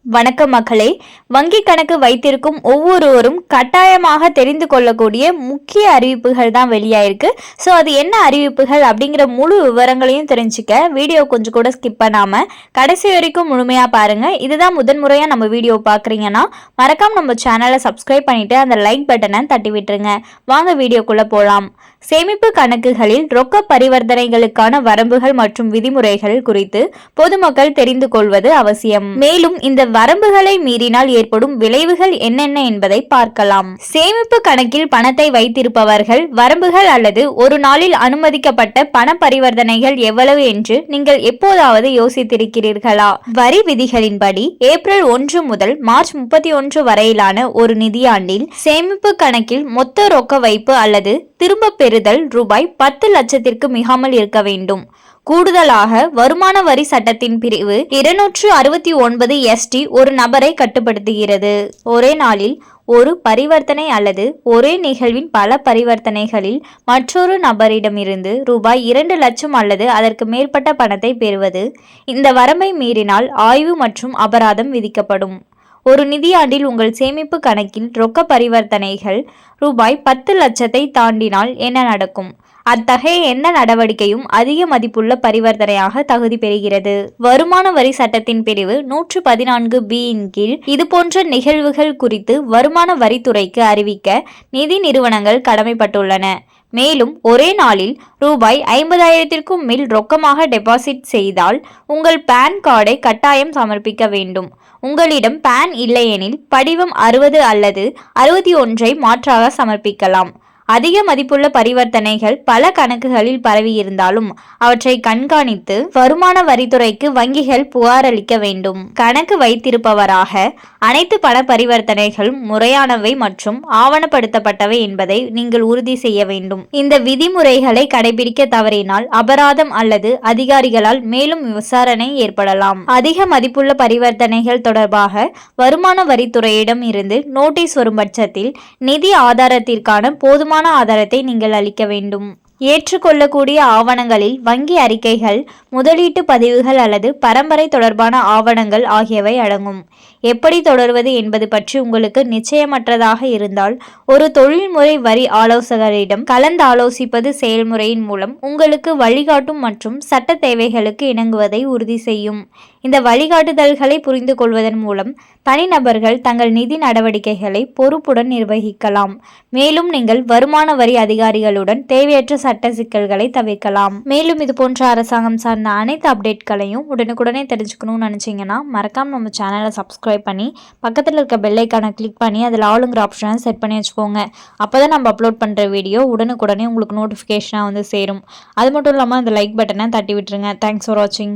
வணக்கம் மக்களே. வங்கி கணக்கு வைத்திருக்கும் ஒவ்வொருவரும் கட்டாயமாக தெரிந்து கொள்ளக்கூடிய முக்கிய அறிவிப்புகள் தான் வெளியாயிருக்கு. ஸோ அது என்ன அறிவிப்புகள் அப்படிங்கிற முழு விவரங்களையும் தெரிஞ்சுக்க வீடியோ கொஞ்சம் கூட ஸ்கிப் பண்ணாம கடைசி வரைக்கும் முழுமையா பாருங்க. இதுதான் முதன்முறையா நம்ம வீடியோ பாக்குறீங்கன்னா மறக்காம நம்ம சேனலை சப்ஸ்கிரைப் பண்ணிட்டு அந்த லைக் பட்டனை தட்டி விட்டுருங்க. வாங்க வீடியோக்குள்ள போலாம். சேமிப்பு கணக்குகளில் ரொக்க பரிவர்த்தனைகளுக்கான வரம்புகள் மற்றும் விதிமுறைகள் குறித்து பொதுமக்கள் தெரிந்து கொள்வது அவசியம். மேலும் இந்த வரம்புகளை மீறினால் ஏற்படும் விளைவுகள் என்னென்ன என்பதை பார்க்கலாம். சேமிப்பு கணக்கில் பணத்தை வைத்திருப்பவர்கள் வரம்புகள் அல்லது ஒரு நாளில் அனுமதிக்கப்பட்ட பண பரிவர்த்தனைகள் எவ்வளவு என்று நீங்கள் எப்போதாவது யோசித்திருக்கிறீர்களா? வரி விதிகளின்படி ஏப்ரல் 1 முதல் மார்ச் 31 வரையிலான ஒரு நிதியாண்டில் சேமிப்பு கணக்கில் மொத்த ரொக்க வைப்பு அல்லது திரும்ப பெறுதல் ரூபாய் 10 லட்சத்திற்கு மிகாமல் இருக்க வேண்டும். கூடுதலாக வருமான வரி சட்டத்தின் பிரிவு 269 ST ஒரு நபரை கட்டுப்படுத்துகிறது. ஒரே நாளில் ஒரு பரிவர்த்தனை அல்லது ஒரே நிகழ்வின் பல பரிவர்த்தனைகளில் மற்றொரு நபரிடமிருந்து ரூபாய் 2 லட்சம் அல்லது அதற்கு மேற்பட்ட பணத்தை பெறுவது. இந்த வரம்பை மீறினால் ஆய்வு மற்றும் அபராதம் விதிக்கப்படும். ஒரு நிதியாண்டில் உங்கள் சேமிப்பு கணக்கில் ரொக்க பரிவர்த்தனைகள் ரூபாய் 10 லட்சத்தை தாண்டினால் என்ன நடக்கும்? அத்தகைய எந்த நடவடிக்கையும் அதிக மதிப்புள்ள பரிவர்த்தனையாக தகுதி பெறுகிறது. வருமான வரி சட்டத்தின் பிரிவு 114B கீழ் இதுபோன்ற நிகழ்வுகள் குறித்து வருமான வரித்துறைக்கு அறிவிக்க நிதி நிறுவனங்கள் கடமைப்பட்டுள்ளன. மேலும் ஒரே நாளில் ரூபாய் 50,000க்கும் மேல் ரொக்கமாக டெபாசிட் செய்தால் உங்கள் பான் கார்டை கட்டாயம் சமர்ப்பிக்க வேண்டும். உங்களிடம் பான் இல்லையெனில் படிவம் 60 அல்லது 61ஐ மாற்றாக சமர்ப்பிக்கலாம். அதிக மதிப்புள்ள பரிவர்த்தனைகள் பல கணக்குகளில் பரவியிருந்தாலும் அவற்றை கண்காணித்து வருமான வரித்துறைக்கு வங்கிகள் புகார் அளிக்க வேண்டும். கணக்கு வைத்திருப்பவராக அனைத்து பண பரிவர்த்தனைகளும் முறையானவை மற்றும் ஆவணப்படுத்தப்பட்டவை என்பதை நீங்கள் உறுதி செய்ய வேண்டும். இந்த விதிமுறைகளை கடைபிடிக்க தவறினால் அபராதம் அல்லது அதிகாரிகளால் மேலும் விசாரணை ஏற்படலாம். அதிக மதிப்புள்ள பரிவர்த்தனைகள் தொடர்பாக வருமான வரித்துறையிடம் இருந்து நோட்டீஸ் வரும் பட்சத்தில் நிதி ஆதாரத்திற்கான போதுமான ஆதாரத்தை நீங்கள் அளிக்க வேண்டும். ஏற்றுக்கொள்ளக்கூடிய ஆவணங்களில் வங்கி அறிக்கைகள், முதலீட்டு பதிவுகள் அல்லது பரம்பரை தொடர்பான ஆவணங்கள் ஆகியவை அடங்கும். எப்படி தொடர்வது என்பது பற்றி உங்களுக்கு நிச்சயமற்றதாக இருந்தால் ஒரு தொழில்முறை வரி ஆலோசகரிடம் கலந்தாலோசிப்பது செயல்முறையின் மூலம் உங்களுக்கு வழிகாட்டும் மற்றும் சட்ட தேவைகளுக்கு இணங்குவதை உறுதி செய்யும். இந்த வழிகாட்டுதல்களை புரிந்து கொள்வதன் மூலம் தனிநபர்கள் தங்கள் நிதி நடவடிக்கைகளை பொறுப்புடன் நிர்வகிக்கலாம். மேலும் நீங்கள் வருமான வரி அதிகாரிகளுடன் தேவையற்ற சட்ட சிக்கல்களை தவிர்க்கலாம். மேலும் இது போன்ற அரசாங்கம் சார்ந்த அனைத்து அப்டேட்களையும் உடனுக்குடனே தெரிஞ்சுக்கணும்னு நினைச்சீங்கன்னா மறக்காம நம்ம சேனலை சப்ஸ்கிரைப் பண்ணி பக்கத்தில் இருக்க பெல் ஐக்கானை கிளிக் பண்ணி அதில் ஆளுங்கிற ஆப்ஷனை செட் பண்ணி வச்சுக்கோங்க. அப்போதான் நம்ம அப்லோட் பண்ணுற வீடியோ உடனுக்குடனே உங்களுக்கு நோட்டிஃபிகேஷனாக வந்து சேரும். அது மட்டும் இல்லாமல் அந்த லைக் பட்டனை தட்டி விட்டுருங்க. தேங்க்ஸ் ஃபார் வாட்சிங்.